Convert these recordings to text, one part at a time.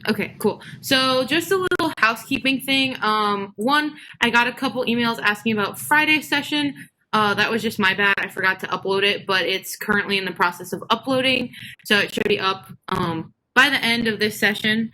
Okay, cool. So just a little housekeeping thing. One, I got a couple emails asking about Friday's session. That was just my bad. I forgot to upload it, but it's currently in the process of uploading. So it should be up by the end of this session.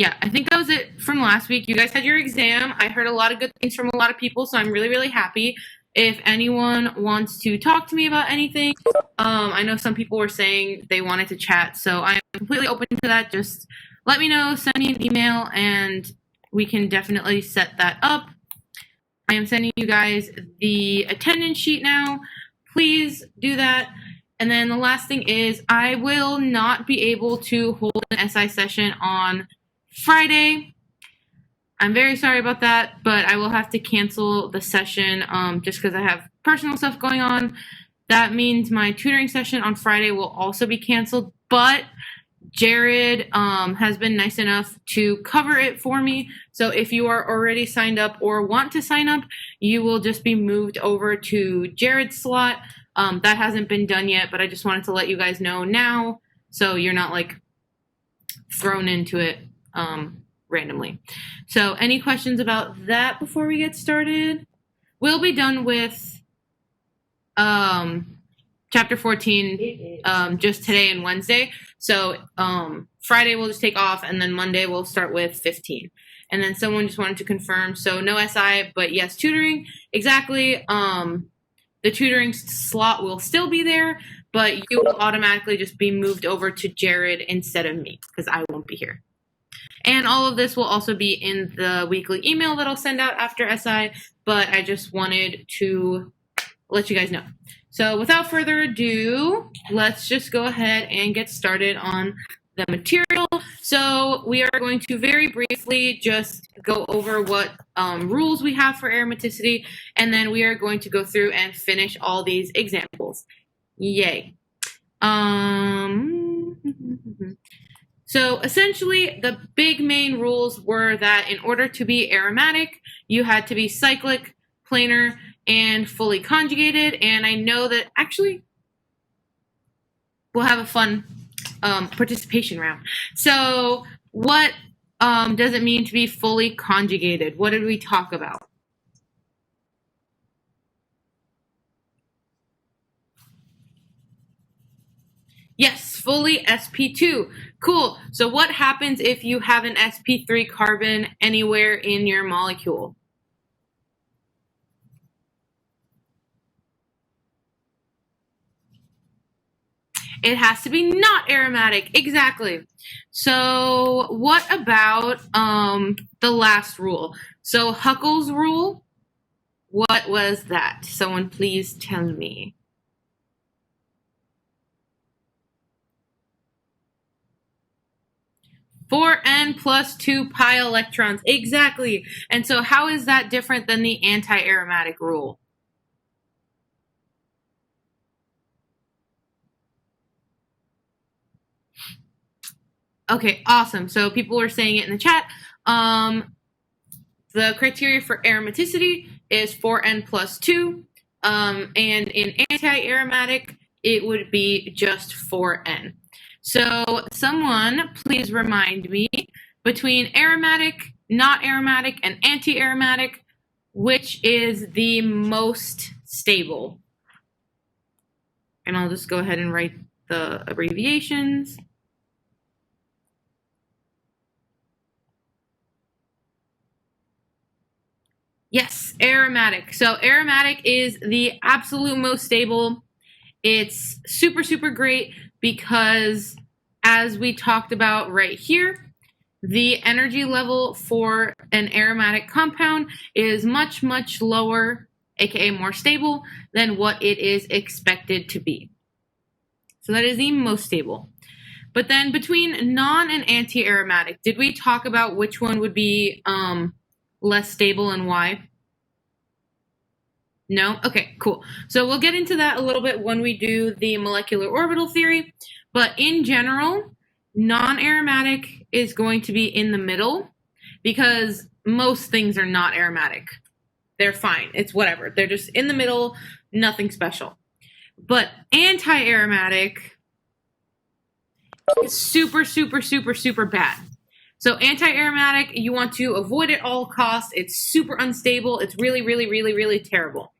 Yeah, I think that was it from last week. You guys had your exam. I heard a lot of good things from a lot of people, so I'm really, really happy. If anyone wants to talk to me about anything, I know some people were saying they wanted to chat, so I'm completely open to that. Just let me know, send me an email, and we can definitely set that up. I am sending you guys the attendance sheet now. Please do that. And then the last thing is I will not be able to hold an SI session on Friday. I'm very sorry about that, but I will have to cancel the session just because I have personal stuff going on. That means my tutoring session on Friday will also be canceled, but Jared has been nice enough to cover it for me. So if you are already signed up or want to sign up, you will just be moved over to Jared's slot. That hasn't been done yet, but I just wanted to let you guys know now so you're not like thrown into it randomly. So any questions about that before we get started? We'll be done with chapter 14 just today and Wednesday. So Friday we'll just take off, and then Monday we'll start with 15. And then someone just wanted to confirm, so no SI, but yes, tutoring. Exactly. The tutoring slot will still be there, but you will automatically just be moved over to Jared instead of me because I won't be here. And all of this will also be in the weekly email that I'll send out after SI, but I just wanted to let you guys know. So without further ado, let's just go ahead and get started on the material. So we are going to very briefly just go over what rules we have for aromaticity, and then we are going to go through and finish all these examples. Yay. So essentially, the big main rules were that in order to be aromatic, you had to be cyclic, planar, and fully conjugated. And I know that actually we'll have a fun participation round. So what does it mean to be fully conjugated? What did we talk about? Yes, fully sp2. Cool. So what happens if you have an sp3 carbon anywhere in your molecule? It has to be not aromatic. Exactly. So what about the last rule? So Huckles Rule, what was that? Someone please tell me. For n plus 2 pi electrons. Exactly. And so how is that different than the anti-aromatic rule? Okay, awesome. So people were saying it in the chat. The criteria for aromaticity is 4n plus 2. And in anti-aromatic, it would be just 4n. So someone please remind me, between aromatic, not aromatic, and anti-aromatic, which is the most stable? And I'll just go ahead and write the abbreviations. Yes, aromatic. So aromatic is the absolute most stable. It's super, super great because, as we talked about right here, the energy level for an aromatic compound is much, much lower, aka more stable, than what it is expected to be. So that is the most stable. But then between non and anti-aromatic, did we talk about which one would be less stable and why? No? Okay, cool. So we'll get into that a little bit when we do the molecular orbital theory. But in general, non-aromatic is going to be in the middle because most things are not aromatic. They're fine. It's whatever. They're just in the middle, nothing special. But anti-aromatic is super, super, super, super bad. So anti-aromatic, you want to avoid at all costs. It's super unstable. It's really, really, really, really terrible.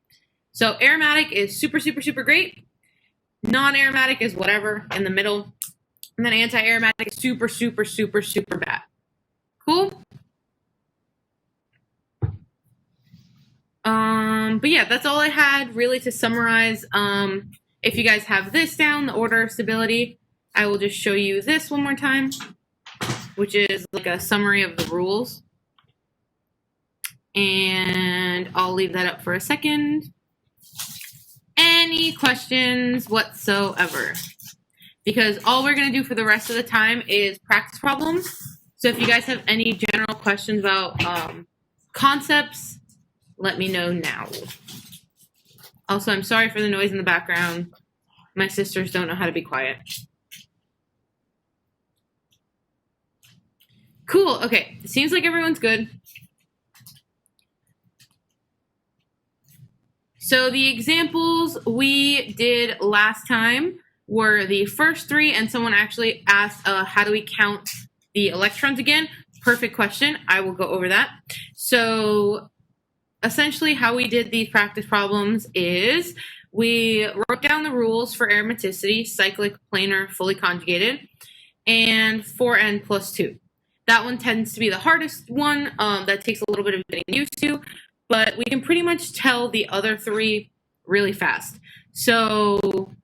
So aromatic is super, super, super great. Non-aromatic is whatever in the middle. And then anti-aromatic is super, super, super, super bad. Cool? But yeah, that's all I had really to summarize. If you guys have this down, the order of stability, I will just show you this one more time, which is like a summary of the rules. And I'll leave that up for a second. Any questions whatsoever? Because all we're going to do for the rest of the time is practice problems. So if you guys have any general questions about concepts, let me know now. Also, I'm sorry for the noise in the background. My sisters don't know how to be quiet. Cool. Okay. It seems like everyone's good. So the examples we did last time were the first three, and someone actually asked, how do we count the electrons again? Perfect question. I will go over that. So essentially how we did these practice problems is we wrote down the rules for aromaticity, cyclic, planar, fully conjugated, and 4n plus 2. That one tends to be the hardest one. That takes a little bit of getting used to, but we can pretty much tell the other three really fast. So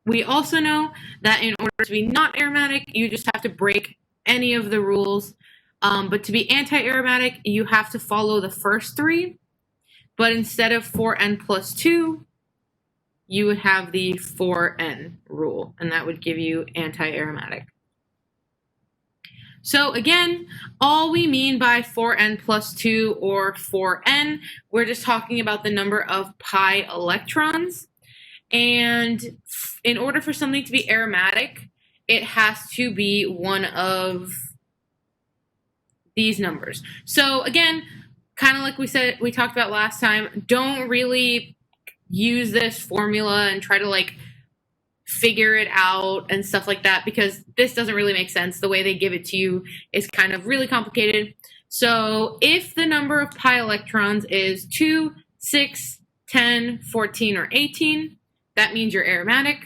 we also know that in order to be not aromatic, you just have to break any of the rules. But to be anti-aromatic, you have to follow the first three. But instead of 4n plus 2, you would have the 4n rule, and that would give you anti-aromatic. So again, all we mean by 4n plus 2 or 4n, we're just talking about the number of pi electrons. And in order for something to be aromatic, it has to be one of these numbers. So again, kind of like we talked about last time, don't really use this formula and try to like figure it out and stuff like that, because this doesn't really make sense. The way they give it to you is kind of really complicated. So if the number of pi electrons is 2, 6, 10, 14, or 18, that means you're aromatic.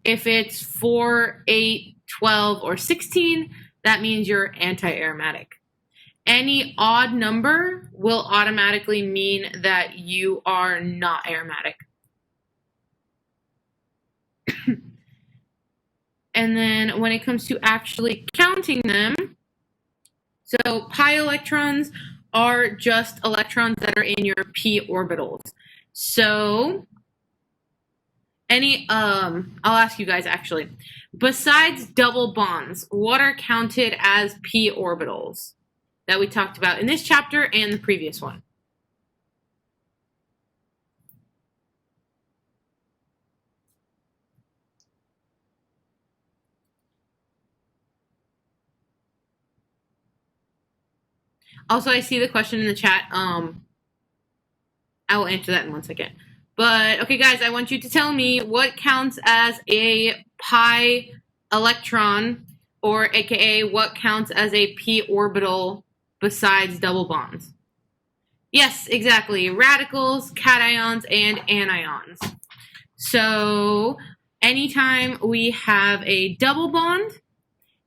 If it's 4, 8, 12, or 16, that means you're anti-aromatic. Any odd number will automatically mean that you are not aromatic. And then when it comes to actually counting them, so pi electrons are just electrons that are in your p orbitals. So I'll ask you guys actually, besides double bonds, what are counted as p orbitals that we talked about in this chapter and the previous one? Also, I see the question in the chat. I will answer that in 1 second. But, okay, guys, I want you to tell me what counts as a pi electron, or aka what counts as a p orbital besides double bonds. Yes, exactly. Radicals, cations, and anions. So anytime we have a double bond,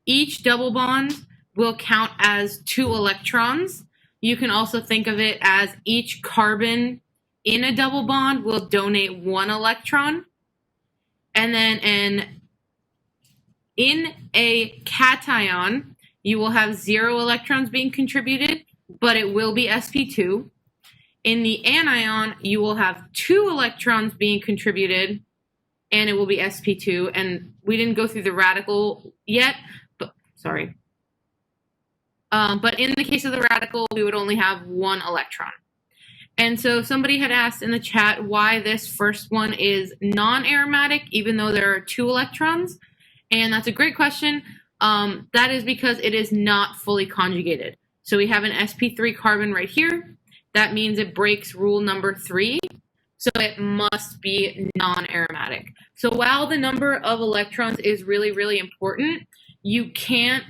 each double bond will count as 2 electrons. You can also think of it as each carbon in a double bond will donate 1 electron. And then in a cation, you will have 0 electrons being contributed, but it will be sp2. In the anion, you will have 2 electrons being contributed, and it will be sp2. And we didn't go through the radical yet, but sorry. But in the case of the radical, we would only have 1 electron. And so somebody had asked in the chat why this first one is non-aromatic, even though there are 2 electrons. And that's a great question. That is because it is not fully conjugated. So we have an sp3 carbon right here. That means it breaks rule number 3. So it must be non-aromatic. So while the number of electrons is really, really important, you can't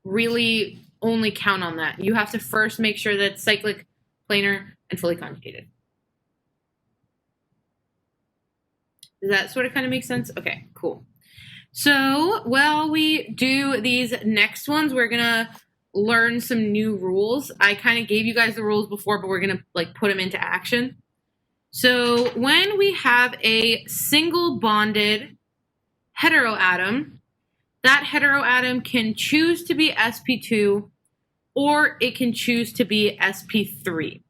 really only count on that. You have to first make sure that it's cyclic, planar, and fully conjugated. Does that sort of kind of make sense? Okay, cool. So while we do these next ones, we're going to learn some new rules. I kind of gave you guys the rules before, but we're going to like put them into action. So when we have a single bonded heteroatom, that heteroatom can choose to be sp2 or it can choose to be sp3.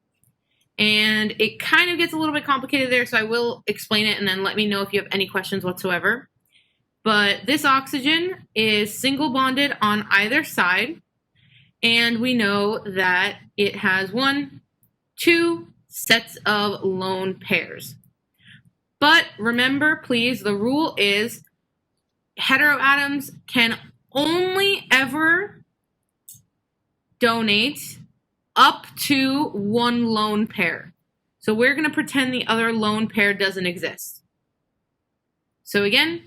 And it kind of gets a little bit complicated there, so I will explain it and then let me know if you have any questions whatsoever. But this oxygen is single bonded on either side, and we know that it has 1, 2 sets of lone pairs. But remember, please, the rule is heteroatoms can only ever donate up to 1 lone pair. So we're going to pretend the other lone pair doesn't exist. So again,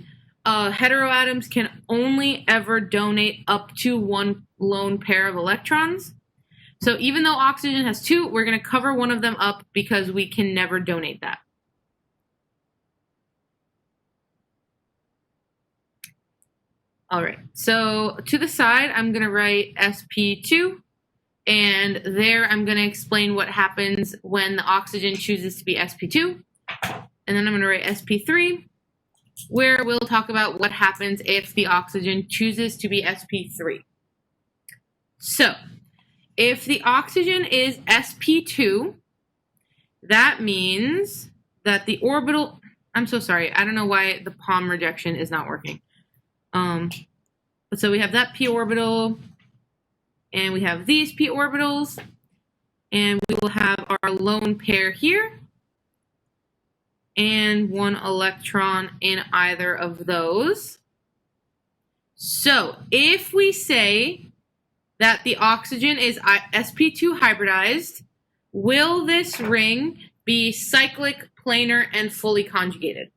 heteroatoms can only ever donate up to 1 lone pair of electrons. So even though oxygen has 2, we're going to cover one of them up because we can never donate that. All right, so to the side, I'm going to write sp2, and there I'm going to explain what happens when the oxygen chooses to be sp2. And then I'm going to write sp3, where we'll talk about what happens if the oxygen chooses to be sp3. So, if the oxygen is sp2, that means that the orbital, I'm so sorry, I don't know why the palm rejection is not working. But so we have that p orbital, and we have these p orbitals, and we will have our lone pair here, and 1 electron in either of those. So if we say that the oxygen is sp2 hybridized, will this ring be cyclic, planar, and fully conjugated?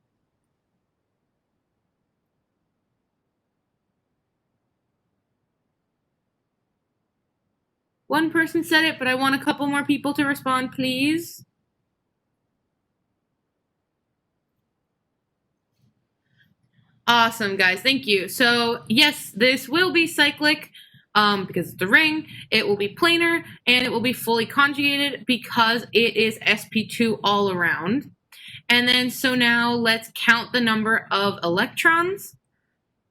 One person said it, but I want a couple more people to respond, please. Awesome, guys. Thank you. So, yes, this will be cyclic because it's a ring. It will be planar, and it will be fully conjugated because it is sp2 all around. And then, so now let's count the number of electrons.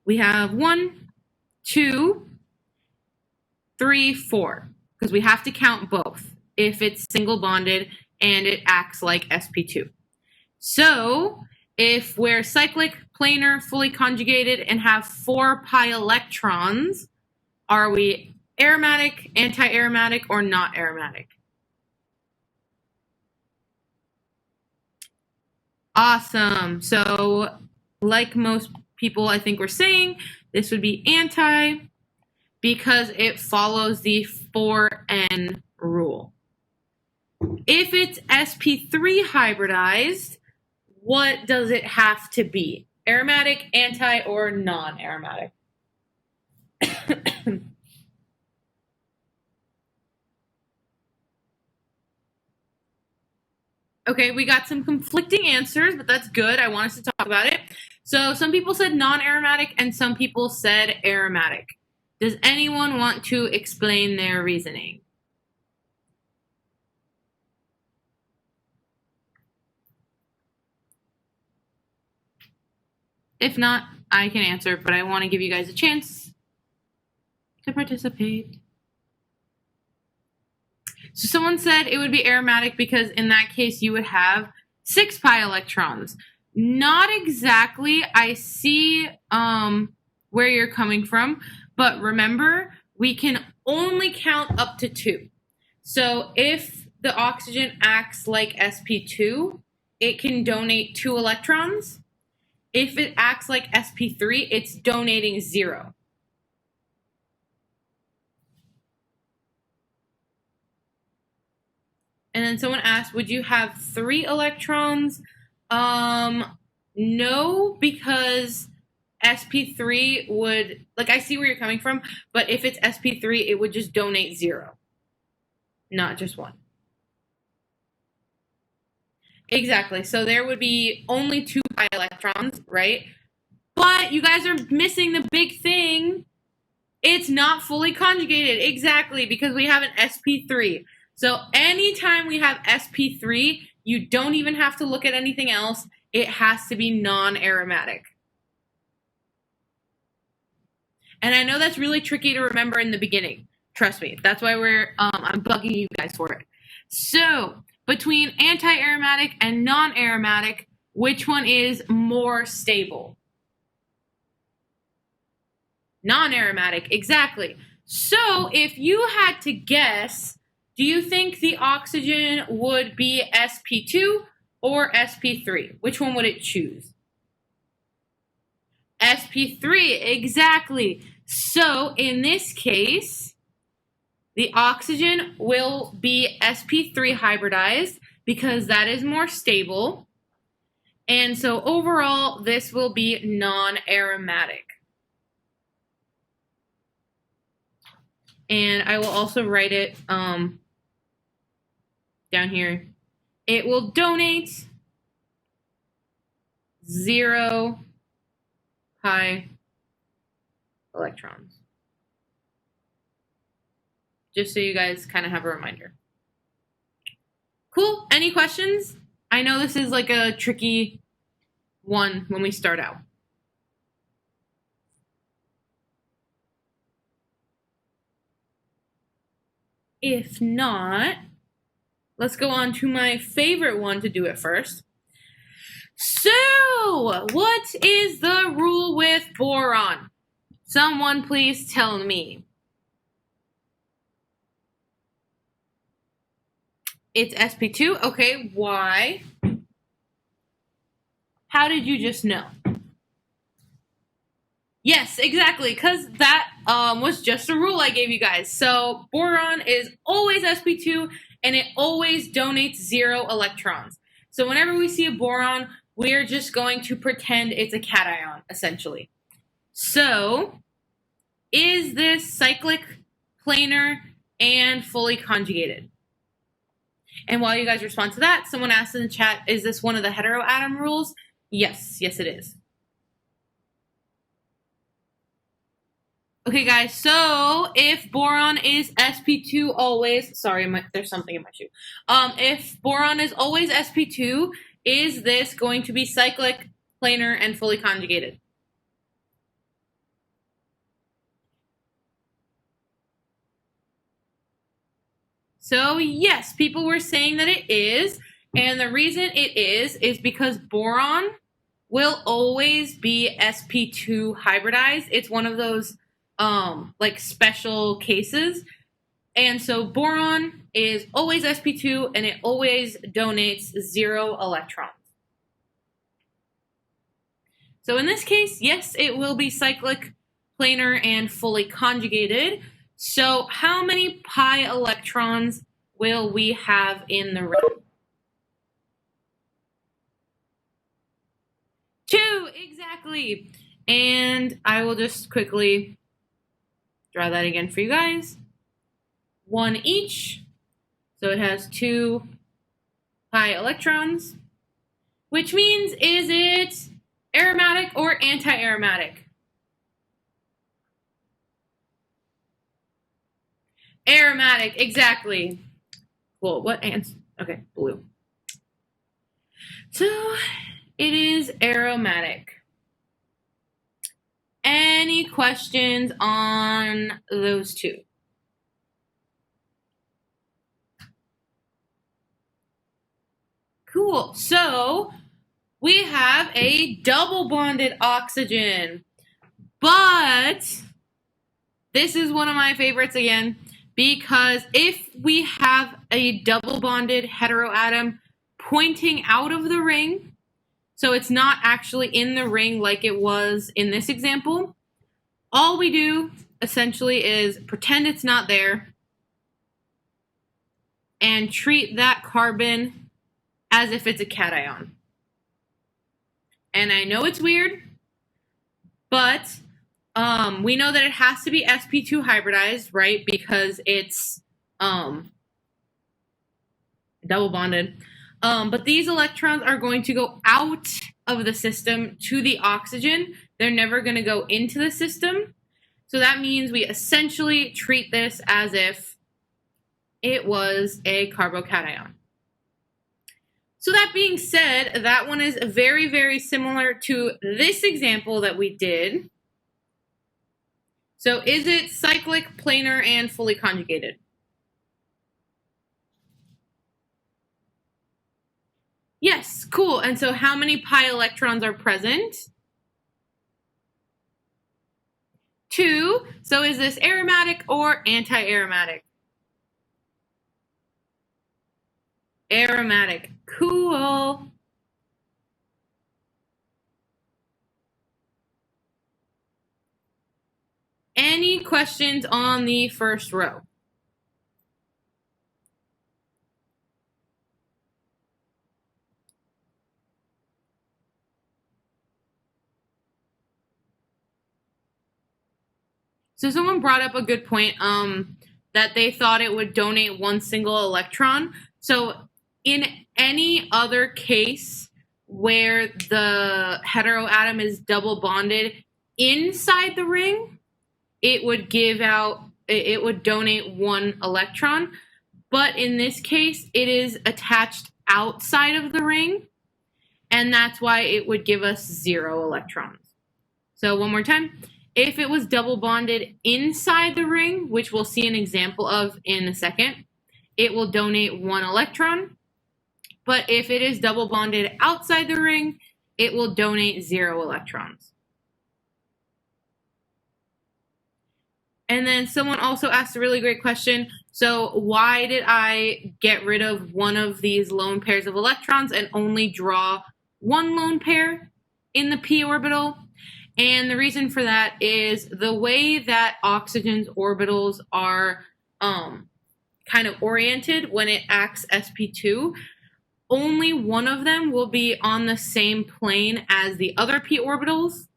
We have 1, 2, 3, 4. Because we have to count both if it's single bonded and it acts like sp2. So if we're cyclic, planar, fully conjugated, and have 4 pi electrons, are we aromatic, anti-aromatic, or not aromatic? Awesome. So like most people I think were saying, this would be anti, because it follows the 4n rule. If it's sp3 hybridized, what does it have to be? Aromatic, anti, or non-aromatic? Okay, we got some conflicting answers, but that's good. I want us to talk about it. So some people said non-aromatic and some people said aromatic. Does anyone want to explain their reasoning? If not, I can answer, but I want to give you guys a chance to participate. So someone said it would be aromatic because in that case you would have 6 pi electrons. Not exactly. I see where you're coming from. But remember, we can only count up to 2. So if the oxygen acts like sp2, it can donate 2 electrons. If it acts like sp3, it's donating 0. And then someone asked, would you have 3 electrons? No, because sp3 would, like, I see where you're coming from, but if it's sp3, it would just donate 0, not just 1. Exactly. So there would be only 2 pi electrons, right? But you guys are missing the big thing. It's not fully conjugated. Exactly, because we have an sp3. So anytime we have sp3, you don't even have to look at anything else. It has to be non-aromatic. And I know that's really tricky to remember in the beginning. Trust me. That's why I'm bugging you guys for it. So between anti-aromatic and non-aromatic, which one is more stable? Non-aromatic, exactly. So if you had to guess, do you think the oxygen would be sp2 or sp3? Which one would it choose? sp3, exactly. So in this case, the oxygen will be sp3 hybridized because that is more stable. And so overall, this will be non-aromatic. And I will also write it down here. It will donate 0 pi electrons. Just so you guys kind of have a reminder. Cool. Any questions? I know this is like a tricky one when we start out. If not, let's go on to my favorite one to do it first. So, what is the rule with boron? Someone please tell me. It's sp2. Okay, why? How did you just know? Yes, exactly, because that was just a rule I gave you guys. So boron is always sp2, and it always donates 0 electrons. So whenever we see a boron, we are just going to pretend it's a cation, essentially. So, is this cyclic, planar, and fully conjugated? And while you guys respond to that, someone asked in the chat, is this one of the heteroatom rules? Yes, yes it is. Okay, guys, so if boron is sp2 always, sorry, there's something in my shoe. If boron is always sp2, is this going to be cyclic, planar, and fully conjugated? So yes, people were saying that it is, and the reason it is because boron will always be sp2 hybridized. It's one of those like special cases. And so boron is always sp2 and it always donates 0 electrons. So in this case, yes, it will be cyclic, planar, and fully conjugated. So how many pi electrons will we have in the ring? 2, exactly. And I will just quickly draw that again for you guys. 1 each. So it has 2 pi electrons, which means, is it aromatic or anti-aromatic? Aromatic, exactly. Cool. What answer? Okay, blue. So it is aromatic. Any questions on those two? Cool. So we have a double bonded oxygen, but this is one of my favorites again, because if we have a double bonded heteroatom pointing out of the ring, so it's not actually in the ring like it was in this example, all we do essentially is pretend it's not there, and treat that carbon as if it's a cation. And I know it's weird, but we know that it has to be sp2 hybridized, right? Because it's double bonded. But these electrons are going to go out of the system to the oxygen. They're never going to go into the system. So that means we essentially treat this as if it was a carbocation. So that being said, that one is very, very similar to this example that we did. So is it cyclic, planar, and fully conjugated? Yes, cool. And so how many pi electrons are present? 2. So is this aromatic or anti-aromatic? Aromatic. Cool. Any questions on the first row? So someone brought up a good point, that they thought it would donate one single electron. So in any other case where the heteroatom is double bonded inside the ring, it would donate one electron. But in this case, it is attached outside of the ring, and that's why it would give us 0 electrons. So one more time. If it was double bonded inside the ring, which we'll see an example of in a second, it will donate 1 electron. But if it is double bonded outside the ring, it will donate 0 electrons. And then someone also asked a really great question. So why did I get rid of one of these lone pairs of electrons and only draw one lone pair in the p orbital? And the reason for that is the way that oxygen's orbitals are kind of oriented when it acts sp2, only one of them will be on the same plane as the other p orbitals.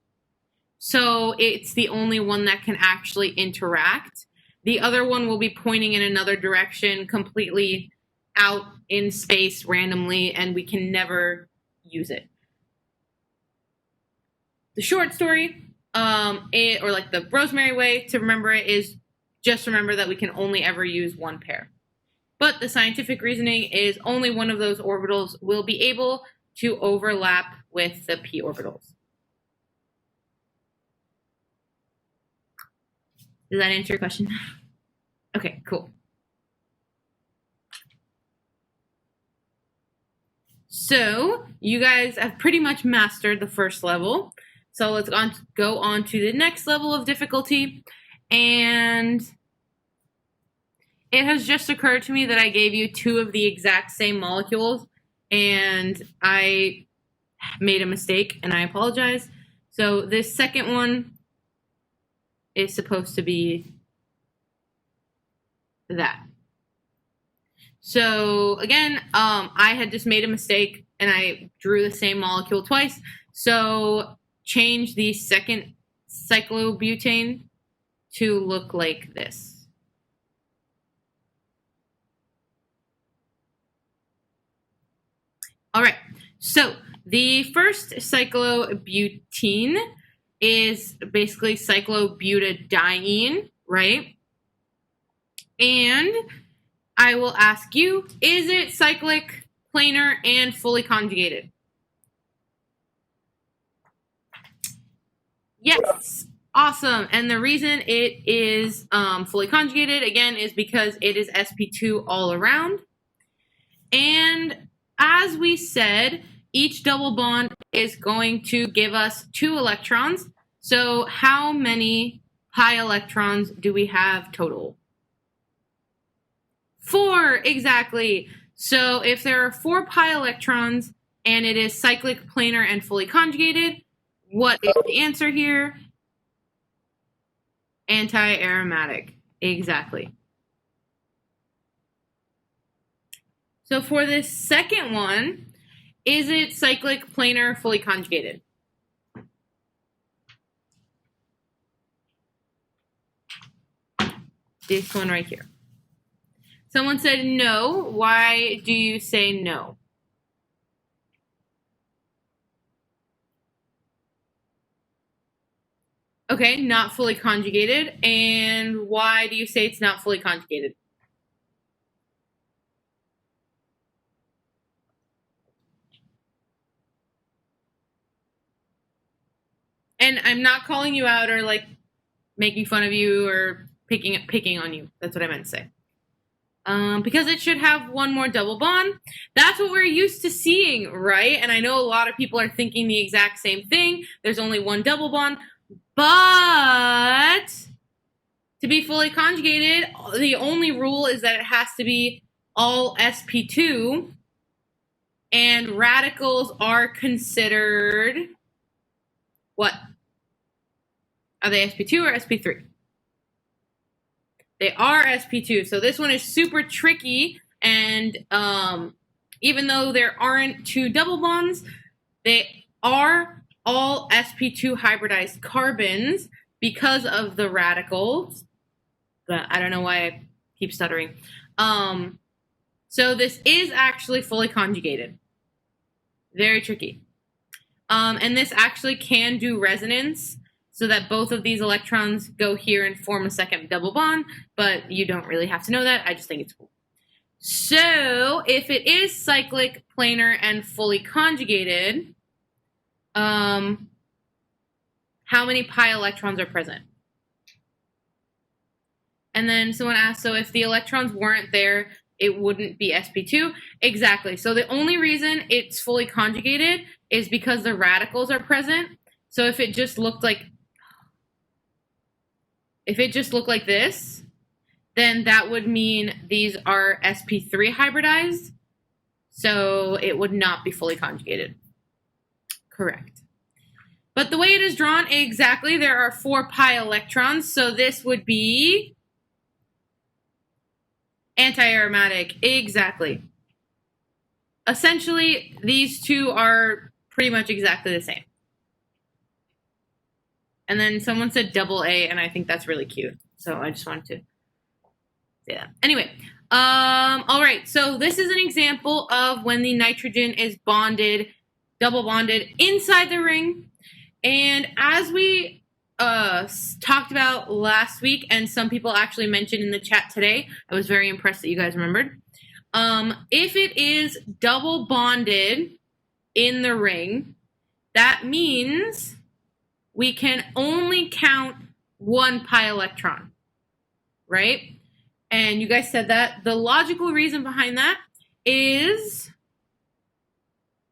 So it's the only one that can actually interact. The other one will be pointing in another direction, completely out in space randomly, and we can never use it. The short story, or like the Rosemary way to remember it, is just remember that we can only ever use one pair. But the scientific reasoning is only one of those orbitals will be able to overlap with the p orbitals. Does that answer your question? Okay, cool. So you guys have pretty much mastered the first level. So let's go on to the next level of difficulty. And it has just occurred to me that I gave you 2 of the exact same molecules, and I made a mistake, and I apologize. So this second one is supposed to be that. So again, I had just made a mistake, and I drew the same molecule twice. So change the second cyclobutane to look like this. All right, so the first cyclobutene is basically cyclobutadiene, right? And I will ask you, is it cyclic, planar, and fully conjugated? Yes, awesome. And the reason it is fully conjugated, again, is because it is sp2 all around. And as we said, each double bond is going to give us 2 electrons. So how many pi electrons do we have total? 4, exactly. So if there are 4 pi electrons and it is cyclic, planar, and fully conjugated, what is the answer here? Anti-aromatic. Exactly. So for this second one, is it cyclic, planar, fully conjugated? This one right here. Someone said no. Why do you say no? Okay, not fully conjugated. And why do you say it's not fully conjugated? And I'm not calling you out or like making fun of you or picking on you. That's what I meant to say. Because it should have one more double bond. That's what we're used to seeing, right? And I know a lot of people are thinking the exact same thing. There's only one double bond. But to be fully conjugated, the only rule is that it has to be all sp2. And radicals are considered what? Are they sp2 or sp3? They are sp2. So this one is super tricky. And even though there aren't two double bonds, they are all sp2 hybridized carbons because of the radicals. But I don't know why I keep stuttering. So this is actually fully conjugated. Very tricky. And this actually can do resonance so that both of these electrons go here and form a second double bond, but you don't really have to know that. I just think it's cool. So if it is cyclic, planar, and fully conjugated, how many pi electrons are present? And then someone asked, so if the electrons weren't there, it wouldn't be sp2? Exactly. So the only reason it's fully conjugated is because the radicals are present. So if it just looked like this, then that would mean these are sp3 hybridized. So it would not be fully conjugated. Correct. But the way it is drawn, exactly, there are 4 pi electrons. So this would be anti-aromatic. Exactly. Essentially, these two are pretty much exactly the same. And then someone said double A, and I think that's really cute. So I just wanted to say that. Anyway, all right. So this is an example of when the nitrogen is bonded, double bonded inside the ring. And as we talked about last week, and some people actually mentioned in the chat today, I was very impressed that you guys remembered. If it is double bonded in the ring, that means we can only count 1 pi electron, right? And you guys said that. The logical reason behind that is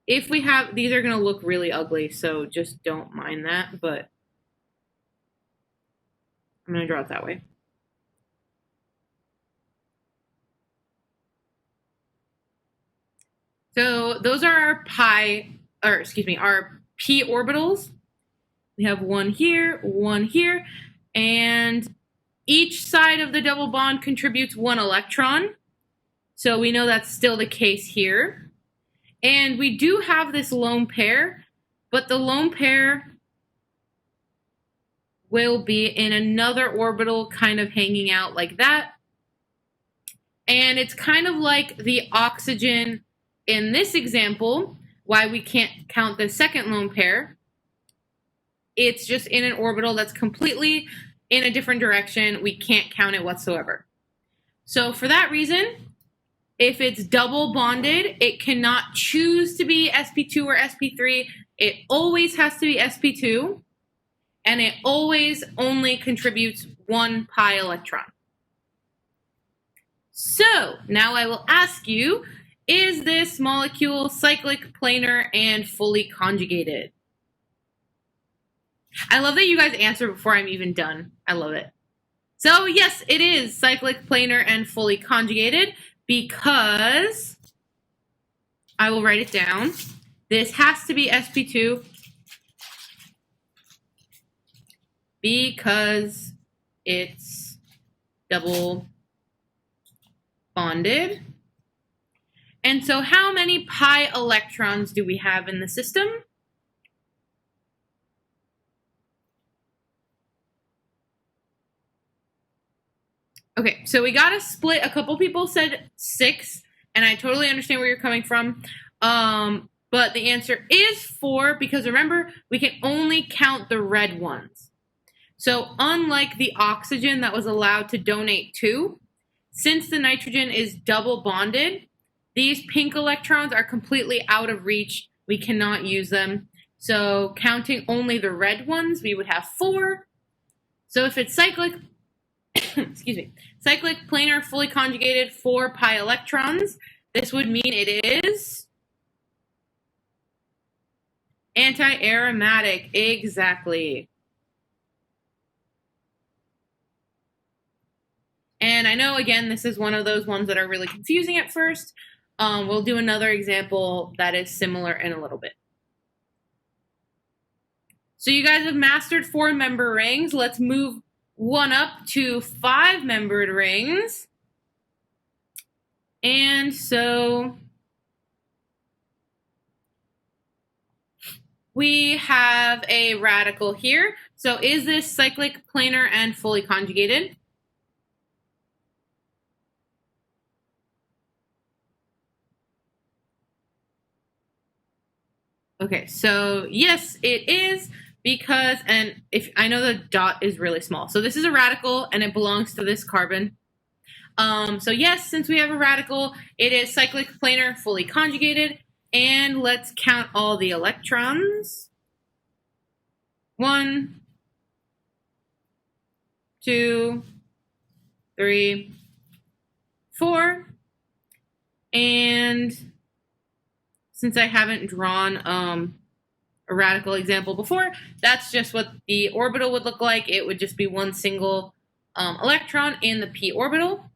if we have, these are going to look really ugly, so just don't mind that, but I'm going to draw it that way. So those are our our p orbitals. We have one here, and each side of the double bond contributes 1 electron. So we know that's still the case here. And we do have this lone pair, but the lone pair will be in another orbital kind of hanging out like that. And it's kind of like the oxygen in this example, why we can't count the second lone pair. It's just in an orbital that's completely in a different direction. We can't count it whatsoever. So for that reason, if it's double bonded, it cannot choose to be sp2 or sp3. It always has to be sp2, and it always only contributes 1 pi electron. So now I will ask you, is this molecule cyclic, planar, and fully conjugated? I love that you guys answer before I'm even done. I love it. So yes, it is cyclic, planar, and fully conjugated because I will write it down. This has to be sp2 because it's double bonded. And so how many pi electrons do we have in the system? Okay, so we got to split. A couple people said 6, and I totally understand where you're coming from. But the answer is 4 because remember, we can only count the red ones. So unlike the oxygen that was allowed to donate 2, since the nitrogen is double bonded, these pink electrons are completely out of reach. We cannot use them. So counting only the red ones, we would have 4. So if it's cyclic, excuse me, cyclic, planar, fully conjugated, 4 pi electrons, this would mean it is anti-aromatic. Exactly. And I know, again, this is one of those ones that are really confusing at first. We'll do another example that is similar in a little bit. So you guys have mastered 4-member rings. Let's move one up to 5-membered rings. And so we have a radical here. So is this cyclic, planar, and fully conjugated? Okay, so yes, it is because, and if I know the dot is really small. So this is a radical and it belongs to this carbon. So yes, since we have a radical, it is cyclic, planar, fully conjugated. And let's count all the electrons. 1, 2, 3, 4. And since I haven't drawn a radical example before, that's just what the orbital would look like. It would just be one single electron in the p orbital.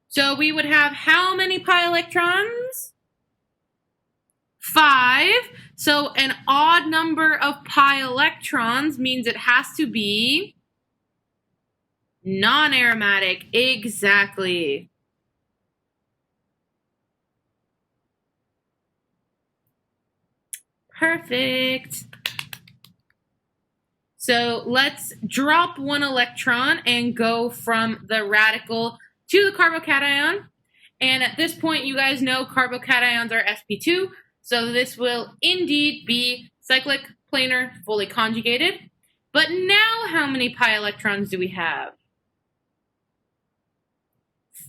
So we would have how many pi electrons? 5. So an odd number of pi electrons means it has to be non-aromatic. Exactly. Perfect. So let's drop 1 electron and go from the radical to the carbocation. And at this point, you guys know carbocations are sp2. So this will indeed be cyclic, planar, fully conjugated. But now how many pi electrons do we have?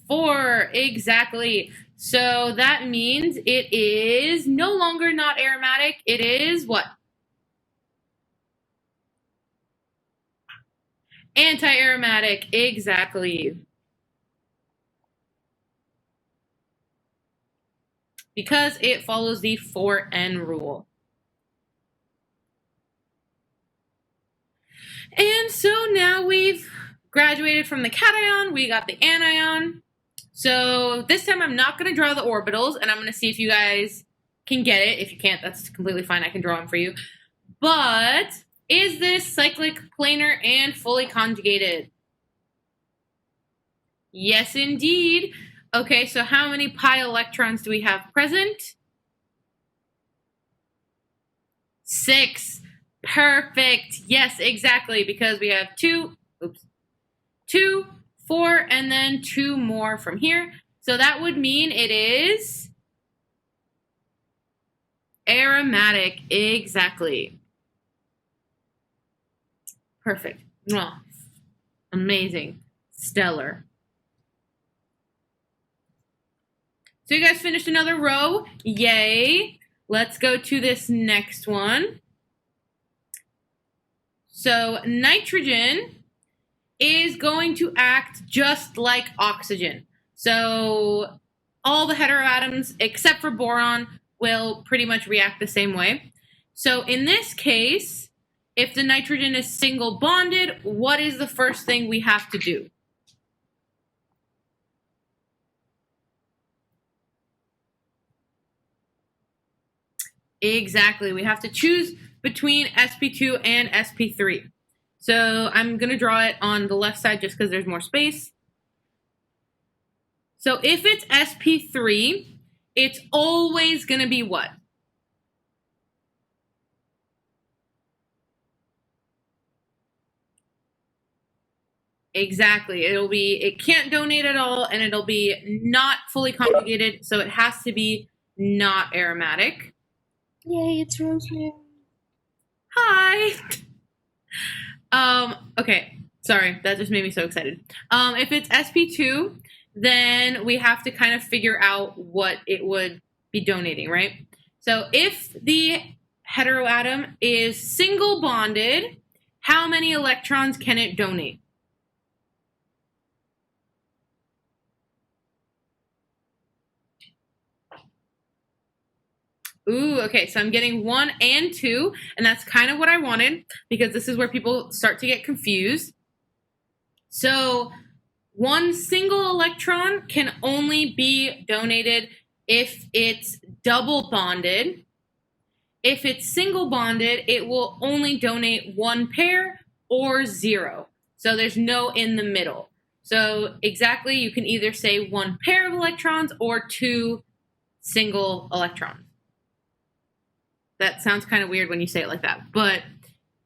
4, exactly. So that means it is no longer not aromatic. It is what? Anti-aromatic, exactly. Because it follows the 4N rule. And so now we've graduated from the cation, we got the anion. So this time I'm not going to draw the orbitals, and I'm going to see if you guys can get it. If you can't, that's completely fine. I can draw them for you. But is this cyclic, planar, and fully conjugated? Yes, indeed. Okay, so how many pi electrons do we have present? 6. Perfect. Yes, exactly, because we have 2, 4, and then 2 more from here. So that would mean it is aromatic. Exactly. Perfect. Oh, amazing. Stellar. So you guys finished another row. Yay. Let's go to this next one. So nitrogen is going to act just like oxygen. So all the heteroatoms except for boron will pretty much react the same way. So in this case, if the nitrogen is single bonded, what is the first thing we have to do? Exactly. We have to choose between sp2 and sp3. So I'm going to draw it on the left side just because there's more space. So if it's sp3, It's always going to be what? Exactly. It can't donate at all, and it'll be not fully conjugated, so it has to be not aromatic. Yay, it's Rosemary. Hi. Okay. Sorry, that just made me so excited. If it's sp2, then we have to kind of figure out what it would be donating, right? So if the heteroatom is single bonded, how many electrons can it donate? Ooh, okay, so I'm getting 1 and 2, and that's kind of what I wanted, because this is where people start to get confused. So one single electron can only be donated if it's double bonded. If it's single bonded, it will only donate 1 pair or 0. So there's no in the middle. So exactly, you can either say 1 pair of electrons or 2 single electrons. That sounds kind of weird when you say it like that, but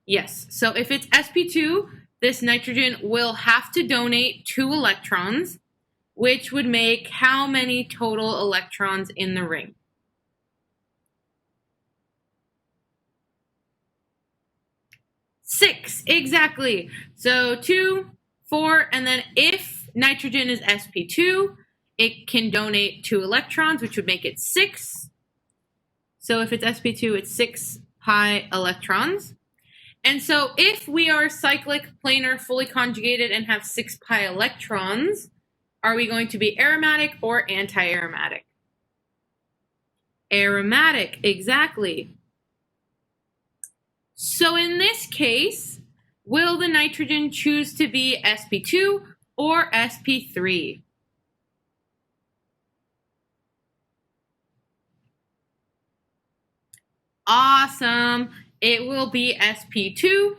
yes. So if it's sp2, this nitrogen will have to donate 2 electrons, which would make how many total electrons in the ring? Six, exactly. So 2, 4, and then if nitrogen is sp2, it can donate 2 electrons, which would make it 6. So if it's sp2, it's 6 pi electrons. And so if we are cyclic, planar, fully conjugated, and have 6 pi electrons, are we going to be aromatic or anti-aromatic? Aromatic, exactly. So in this case, will the nitrogen choose to be sp2 or sp3? Awesome. It will be sp2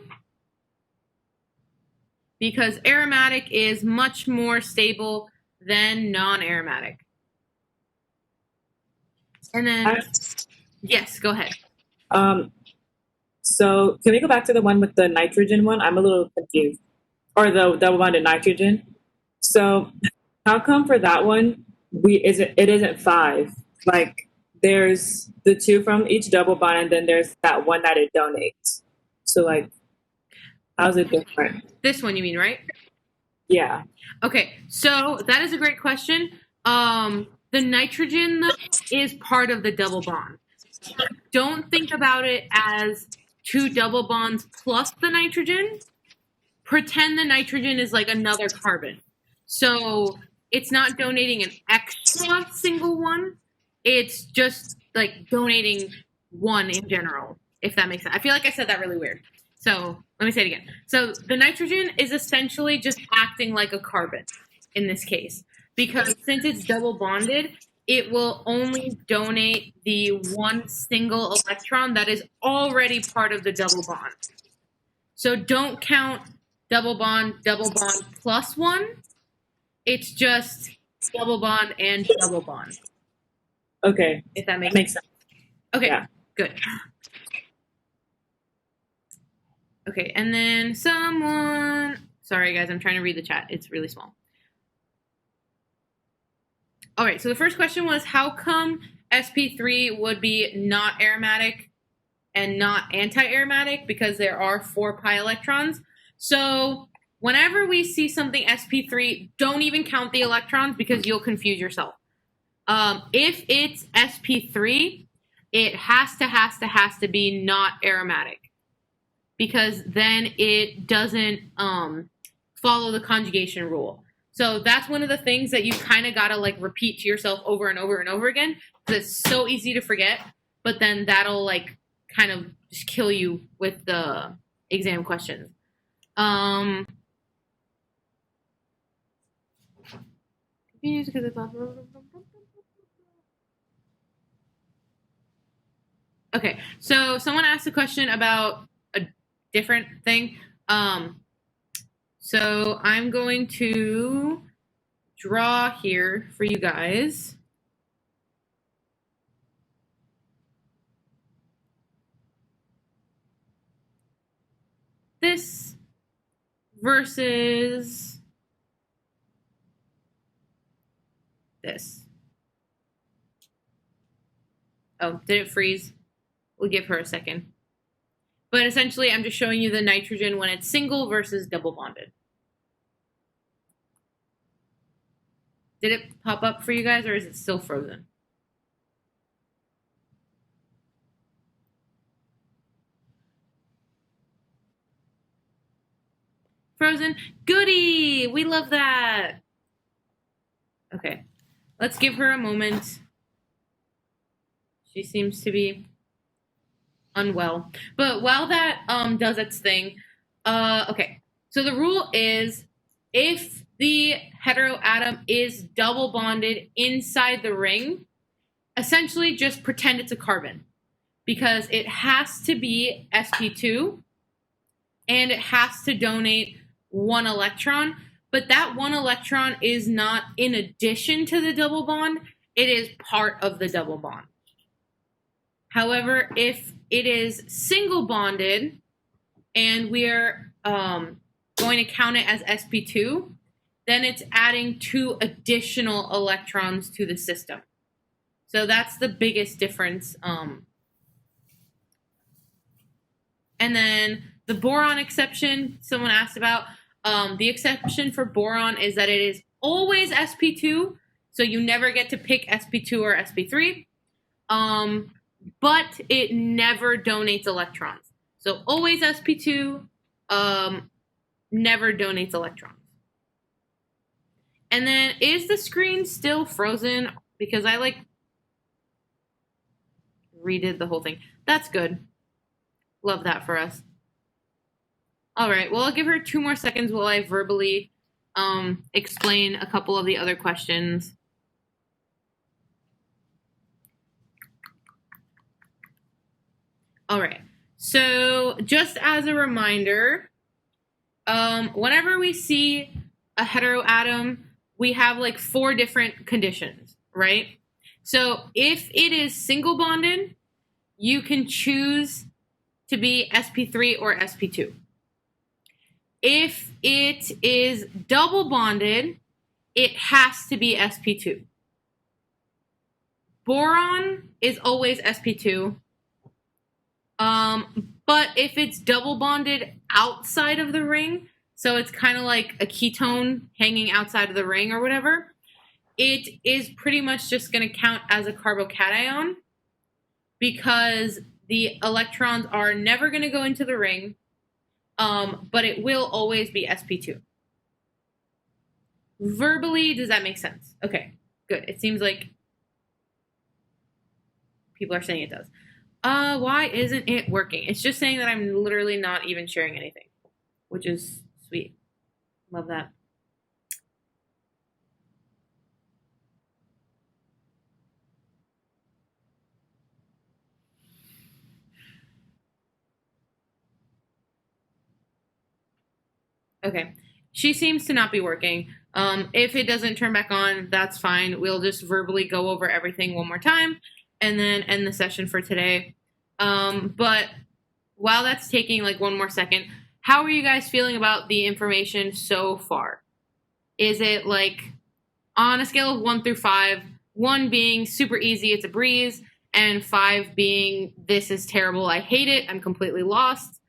because aromatic is much more stable than non-aromatic. And then, yes, go ahead. So can we go back to the one with the nitrogen one? I'm a little confused. Or the double bonded nitrogen. So how come for that one it isn't 5? Like there's the 2 from each double bond, and then there's that one that it donates. So like, how's it different? This one you mean, right? Yeah. Okay, so that is a great question. The nitrogen is part of the double bond. Don't think about it as 2 double bonds plus the nitrogen. Pretend the nitrogen is like another carbon. So it's not donating an extra single one. It's just like donating 1 in general, if that makes sense. I feel like I said that really weird. So let me say it again. So the nitrogen is essentially just acting like a carbon in this case, because since it's double bonded, it will only donate the 1 single electron that is already part of the double bond. So don't count double bond plus 1. It's just double bond and double bond. Okay. If that makes sense. Okay, yeah. Good. Okay, and then sorry guys, I'm trying to read the chat. It's really small. All right, so the first question was how come sp3 would be not aromatic and not anti-aromatic? Because there are 4 pi electrons. So whenever we see something sp3, don't even count the electrons because you'll confuse yourself. If it's sp3, it has to be not aromatic, because then it doesn't follow the conjugation rule. So that's one of the things that you kind of got to like repeat to yourself over and over and over again, because it's so easy to forget, but then that'll like kind of just kill you with the exam questions. Okay, so someone asked a question about a different thing. So I'm going to draw here for you guys. versus this. Oh, did it freeze? We'll give her a second. But essentially, I'm just showing you the nitrogen when it's single versus double bonded. Did it pop up for you guys, or is it still frozen? Frozen. Goody! We love that. Okay. Let's give her a moment. She seems to be unwell. But while that does its thing, okay. So the rule is if the heteroatom is double bonded inside the ring, essentially just pretend it's a carbon, because it has to be sp2 and it has to donate 1 electron, but that 1 electron is not in addition to the double bond, it is part of the double bond. However, if it is single bonded and we're going to count it as sp2, then it's adding 2 additional electrons to the system. So that's the biggest difference. And then the boron exception, someone asked about. The exception for boron is that it is always sp2, so you never get to pick sp2 or sp3, but it never donates electrons. So always sp2, never donates electrons. And then, is the screen still frozen? Because I redid the whole thing. That's good. Love that for us. All right, well, I'll give her 2 more seconds while I verbally explain a couple of the other questions. All right, so just as a reminder, whenever we see a heteroatom, we have 4 different conditions, right? So if it is single bonded, you can choose to be sp3 or sp2. If it is double bonded, it has to be sp2. Boron is always sp2. But if it's double bonded outside of the ring, so it's kind of like a ketone hanging outside of the ring or whatever, it is pretty much just going to count as a carbocation, because the electrons are never going to go into the ring, but it will always be sp2. Verbally, does that make sense? Okay, good. It seems like people are saying it does. Why isn't it working? It's just saying that I'm literally not even sharing anything, which is sweet. Love that. Okay, she seems to not be working. If it doesn't turn back on, that's fine. We'll just verbally go over everything one more time and then end the session for today. But while that's taking 1 more second, how are you guys feeling about the information so far? Is it on a scale of 1 through 5, 1 being super easy, it's a breeze, and 5 being this is terrible, I hate it, I'm completely lost?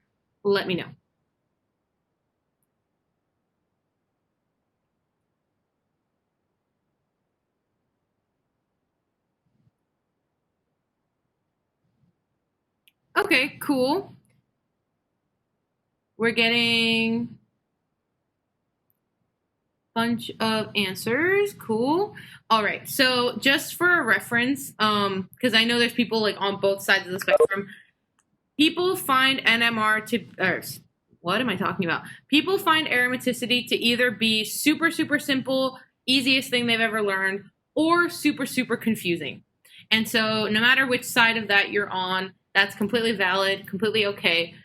Let me know. Okay, cool. We're getting a bunch of answers. Cool. All right, so just for a reference, because I know there's people on both sides of the spectrum, people find NMR to, what am I talking about? People find aromaticity to either be super, super simple, easiest thing they've ever learned, or super, super confusing. And so no matter which side of that you're on, that's completely valid, completely okay.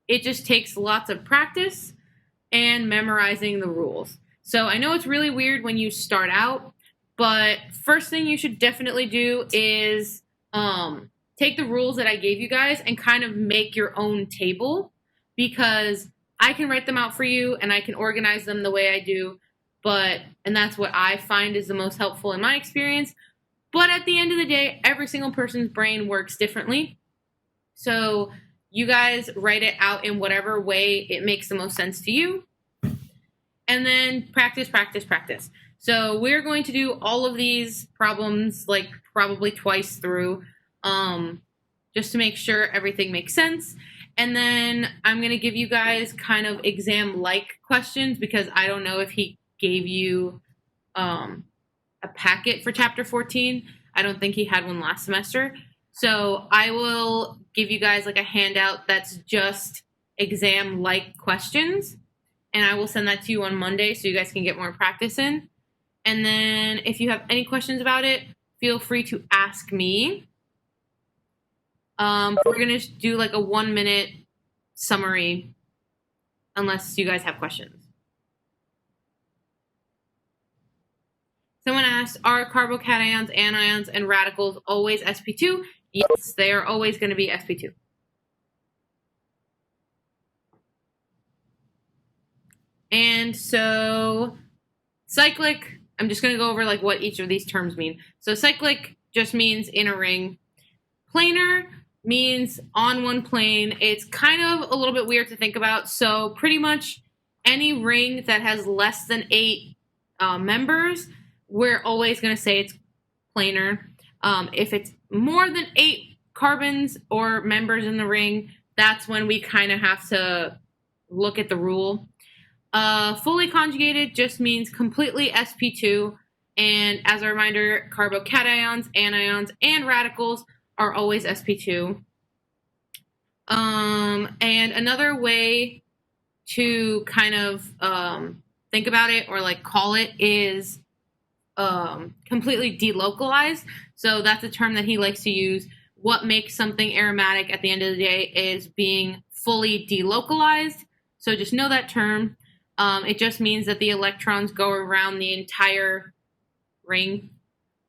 It just takes lots of practice and memorizing the rules. So I know it's really weird when you start out, but first thing you should definitely do is take the rules that I gave you guys and kind of make your own table, because I can write them out for you and I can organize them the way I do, and that's what I find is the most helpful in my experience. But at the end of the day, every single person's brain works differently. So you guys write it out in whatever way it makes the most sense to you. And then practice, practice, practice. So we're going to do all of these problems like probably twice through, just to make sure everything makes sense. And then I'm going to give you guys kind of exam-like questions because I don't know if he gave you a packet for Chapter 14. I don't think he had one last semester. So I will give you guys like a handout that's just exam-like questions. And I will send that to you on Monday so you guys can get more practice in. And then if you have any questions about it, feel free to ask me. We're going to do like a 1-minute summary unless you guys have questions. Someone asked, are carbocations, anions, and radicals always sp2? Yes, they are always going to be sp2. And so cyclic, I'm just going to go over like what each of these terms mean. So cyclic just means in a ring. Planar means on one plane. It's kind of a little bit weird to think about. So pretty much any ring that has less than 8 members, we're always going to say it's planar. If it's more than 8 carbons or members in the ring, that's when we kind of have to look at the rule. Fully conjugated just means completely sp2. And as a reminder, carbocations, anions, and radicals are always sp2. And another way to kind of think about it or like call it is completely delocalized. So that's a term that he likes to use. What makes something aromatic at the end of the day is being fully delocalized. So just know that term. It just means that the electrons go around the entire ring.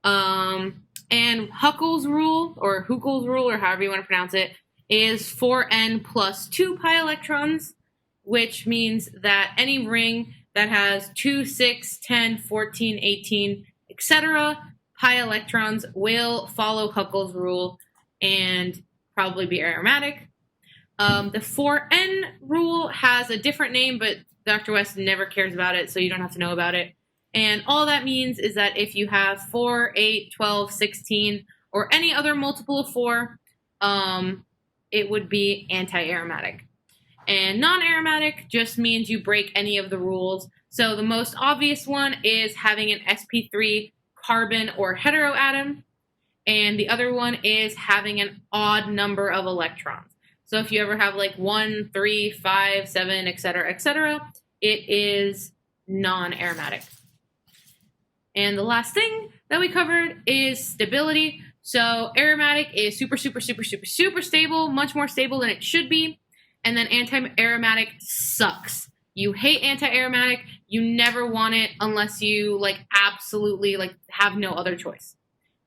And Huckles Rule, or however you want to pronounce it, is 4n plus 2 pi electrons, which means that any ring that has 2, 6, 10, 14, 18, etc. pi electrons will follow Huckles Rule and probably be aromatic. The 4n rule has a different name, but Dr. West never cares about it, so you don't have to know about it. And all that means is that if you have 4, 8, 12, 16, or any other multiple of 4, it would be anti-aromatic. And non-aromatic just means you break any of the rules. So the most obvious one is having an sp3 carbon or heteroatom, and the other one is having an odd number of electrons. So if you ever have like 1, 3, 5, 7, etc., it is non-aromatic. And the last thing that we covered is stability. So aromatic is super, super, super, super, super stable, much more stable than it should be. And then anti-aromatic sucks. You hate anti-aromatic. You never want it unless you like absolutely like have no other choice.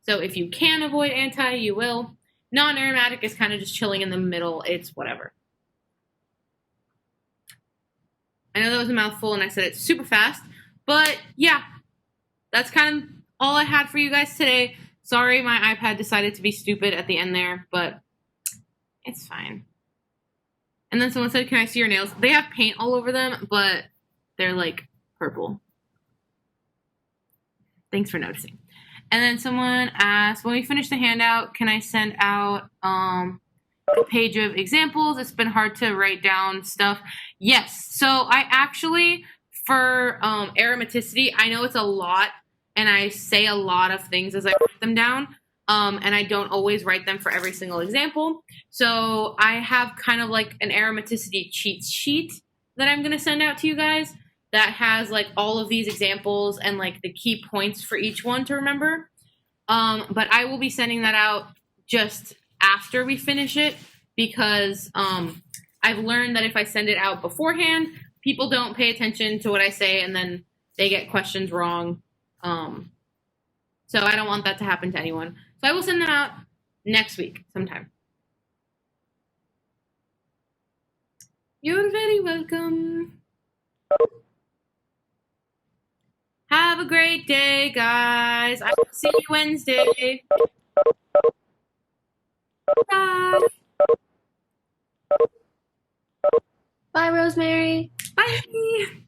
So if you can avoid anti, you will. Non-aromatic is kind of just chilling in the middle. It's whatever. I know that was a mouthful and I said it super fast, but yeah, that's kind of all I had for you guys today. Sorry, my iPad decided to be stupid at the end there, but it's fine. And then someone said, can I see your nails? They have paint all over them, but they're like purple. Thanks for noticing. And then someone asked, when we finish the handout, can I send out a page of examples? It's been hard to write down stuff. Yes. So I actually, for aromaticity, I know it's a lot, and I say a lot of things as I write them down, and I don't always write them for every single example. So I have kind of like an aromaticity cheat sheet that I'm going to send out to you guys that has like all of these examples and like the key points for each one to remember. But I will be sending that out just after we finish it because I've learned that if I send it out beforehand, people don't pay attention to what I say and then they get questions wrong. So I don't want that to happen to anyone. So I will send them out next week sometime. You're very welcome. Have a great day, guys. I will see you Wednesday. Bye. Bye, Rosemary. Bye.